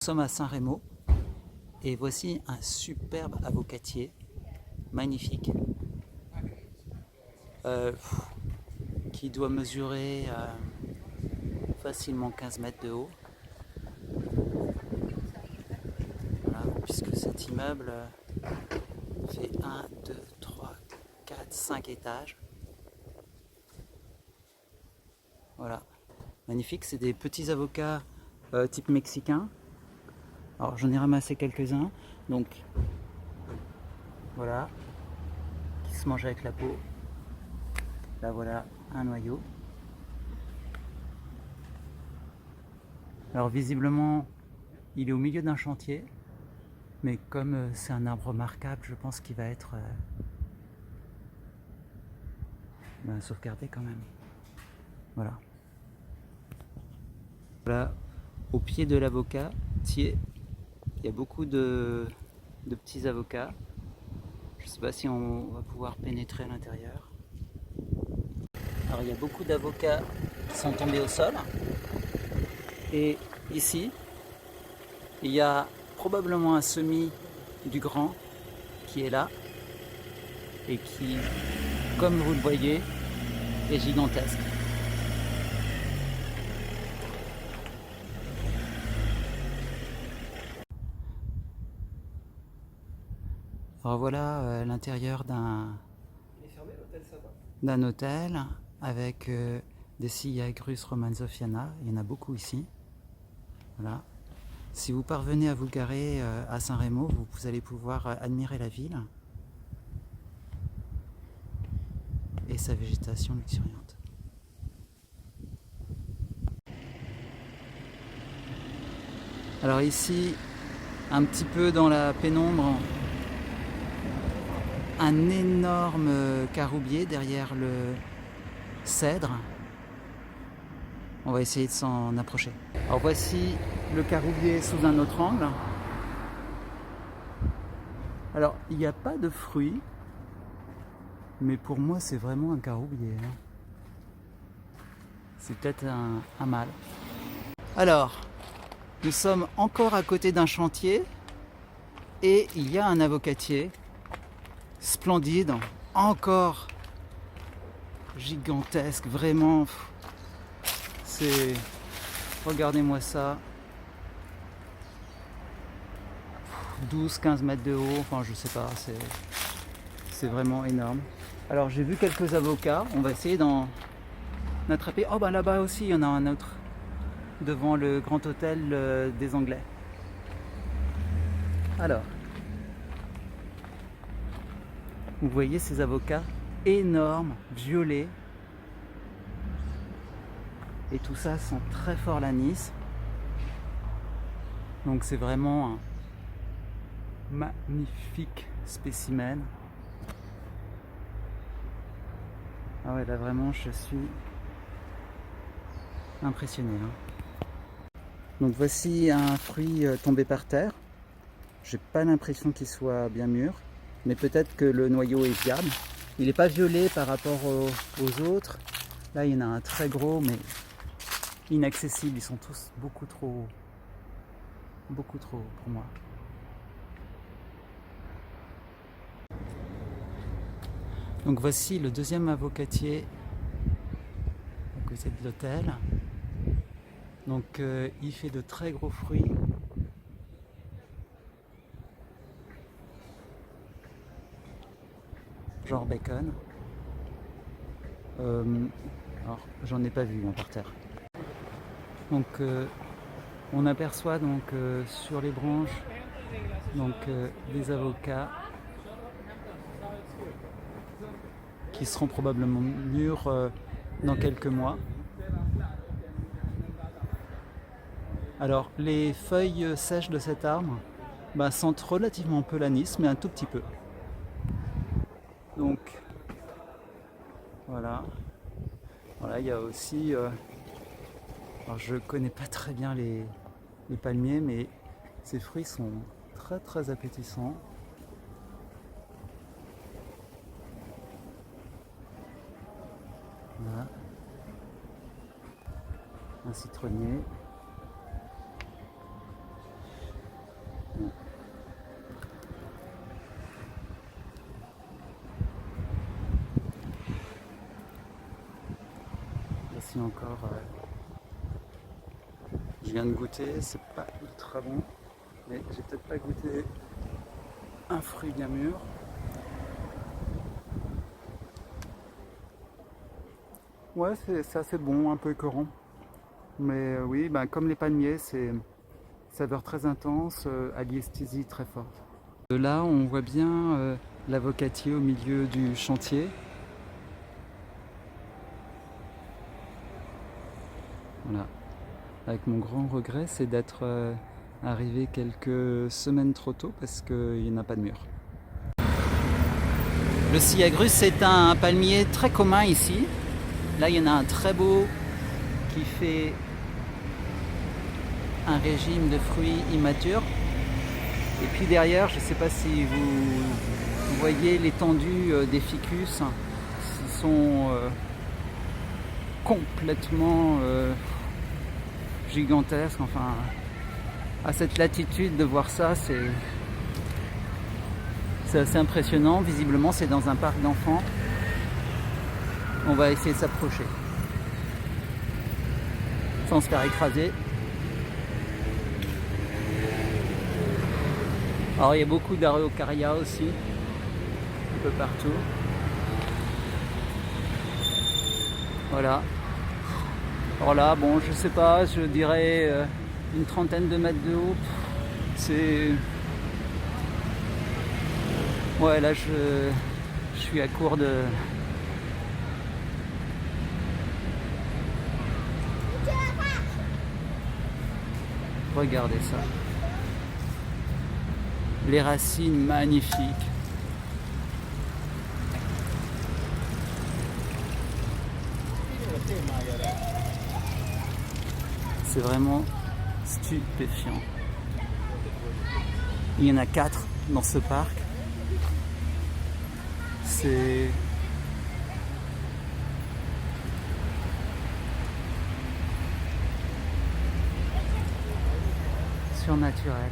Nous sommes à Saint-Rémy et voici un superbe avocatier, magnifique, euh, qui doit mesurer facilement 15 mètres de haut. Voilà, puisque cet immeuble fait 1, 2, 3, 4, 5 étages. Voilà, magnifique, c'est des petits avocats type mexicain. Alors j'en ai ramassé quelques-uns, donc voilà, qui se mangent avec la peau. Là voilà un noyau. Alors visiblement il est au milieu d'un chantier, mais comme c'est un arbre remarquable, je pense qu'il va être sauvegardé quand même. Voilà. Voilà, au pied de l'avocatier, il y a beaucoup de petits avocats. Je ne sais pas si on va pouvoir pénétrer à l'intérieur. Alors il y a beaucoup d'avocats qui sont tombés au sol. Et ici, il y a probablement un semis du grand qui est là et qui, comme vous le voyez, est gigantesque. Alors voilà l'intérieur d'un hôtel avec des scies Agrus Romanzofiana. Il y en a beaucoup ici. Voilà. Si vous parvenez à vous garer à Saint-Rémy, vous allez pouvoir admirer la ville et sa végétation luxuriante. Alors ici, un petit peu dans la pénombre, un énorme caroubier derrière le cèdre. On va essayer de s'en approcher. Alors voici le caroubier sous un autre angle. Alors il n'y a pas de fruits, mais pour moi c'est vraiment un caroubier. C'est peut-être un mâle. Alors, nous sommes encore à côté d'un chantier et il y a un avocatier splendide, encore gigantesque, vraiment. C'est... Regardez-moi ça. 12-15 mètres de haut, enfin je sais pas, c'est vraiment énorme. Alors j'ai vu quelques avocats, on va essayer d'en attraper. Oh bah là-bas aussi il y en a un autre, devant le grand hôtel des Anglais. Alors, vous voyez ces avocats énormes, violets, et tout ça sent très fort l'anis. Donc c'est vraiment un magnifique spécimen. Ah ouais, là vraiment je suis impressionné. Donc voici un fruit tombé par terre. J'ai pas l'impression qu'il soit bien mûr, mais peut-être que le noyau est viable. Il n'est pas violet par rapport aux autres. Là il y en a un très gros, mais inaccessible. Ils sont tous beaucoup trop pour moi. Donc voici le deuxième avocatier à côté de l'hôtel. Donc il fait de très gros fruits. Genre bacon. Alors j'en ai pas vu par terre. Donc on aperçoit donc sur les branches donc des avocats qui seront probablement mûrs dans quelques mois. Alors les feuilles sèches de cet arbre sentent relativement peu l'anis, mais un tout petit peu. Donc voilà. Voilà, il y a aussi alors je connais pas très bien les palmiers, mais ces fruits sont très très appétissants. Voilà. Un citronnier. ici encore. Je viens de goûter, c'est pas ultra bon, mais j'ai peut-être pas goûté un fruit bien mûr. Ouais, c'est assez bon, un peu écœurant. Mais oui, ben, comme les palmiers, c'est saveur très intense, alliesthésie très forte. De là, on voit bien l'avocatier au milieu du chantier. Voilà. Avec mon grand regret, c'est d'être arrivé quelques semaines trop tôt parce qu'il n'y en a pas de mur. Le Siagrus, c'est un palmier très commun ici. Là, il y en a un très beau qui fait un régime de fruits immatures. Et puis derrière, je ne sais pas si vous voyez l'étendue des ficus. Ils sont complètement gigantesques. Enfin, à cette latitude, de voir ça, c'est assez impressionnant. Visiblement, c'est dans un parc d'enfants. On va essayer de s'approcher sans se faire écraser. Alors il y a beaucoup d'Araucaria aussi, un peu partout. Voilà. Alors là, bon, je sais pas, je dirais une trentaine de mètres de haut. C'est... Ouais, là je suis à court de... Regardez ça. Les racines magnifiques. C'est vraiment stupéfiant. Il y en a 4 dans ce parc. C'est... surnaturel.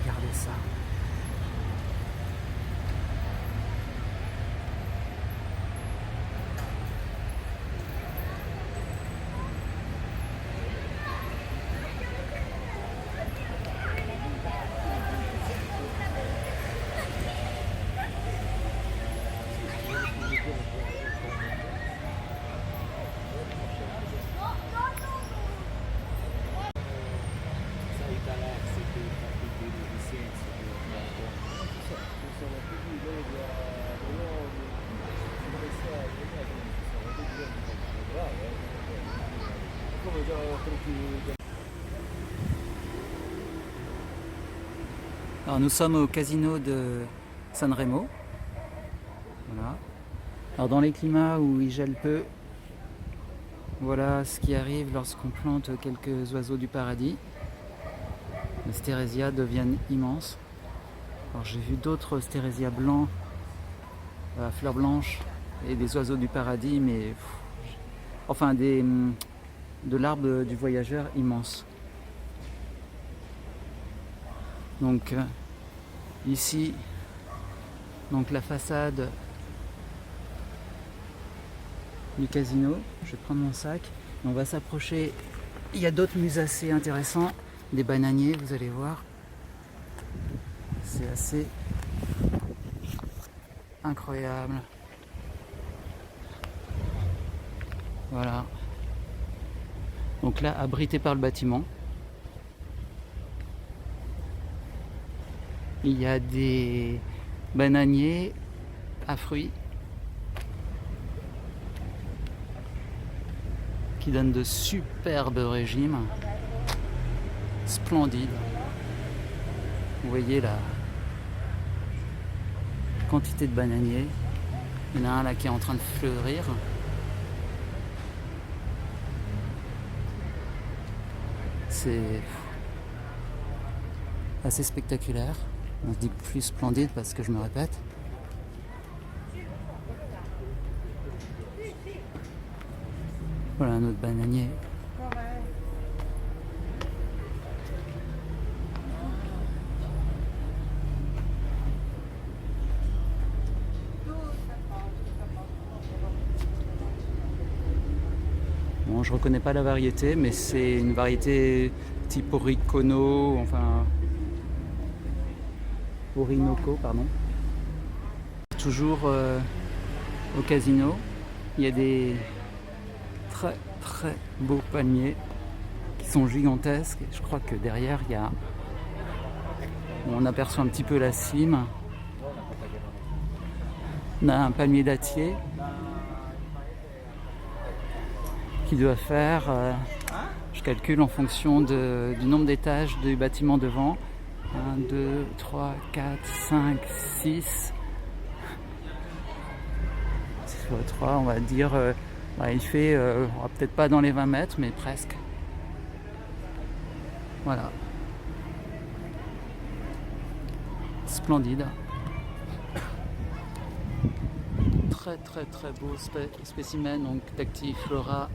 Regardez ça. Alors nous sommes au casino de Sanremo. Voilà. Alors dans les climats où il gèle peu, voilà ce qui arrive lorsqu'on plante quelques oiseaux du paradis. Les stérésias deviennent immenses. Alors j'ai vu d'autres stérésias blancs à fleurs blanches et des oiseaux du paradis, mais enfin de l'arbre du voyageur immense. Donc ici, donc la façade du casino. Je vais prendre mon sac et on va s'approcher. Il y a d'autres musacées intéressants, des bananiers, vous allez voir. C'est assez incroyable. Voilà. Donc là, abrité par le bâtiment. Il y a des bananiers à fruits qui donnent de superbes régimes, splendides. Vous voyez la quantité de bananiers. Il y en a un là qui est en train de fleurir. C'est assez spectaculaire. On se dit plus splendide parce que je me répète. Voilà un autre bananier. Bon, je reconnais pas la variété, mais c'est une variété type Oricono, enfin Orinoco, pardon. Toujours au casino, il y a des très très beaux palmiers qui sont gigantesques. Je crois que derrière, il y a, on aperçoit un petit peu la cime. On a un palmier dattier qui doit faire, je calcule en fonction du nombre d'étages du bâtiment devant, 1, 2, 3, 4, 5, 6, 6 fois 3, on va dire, il fait peut-être pas dans les 20 mètres, mais presque. Voilà. Splendide. Très très très beau spécimen, donc Dactyphlorea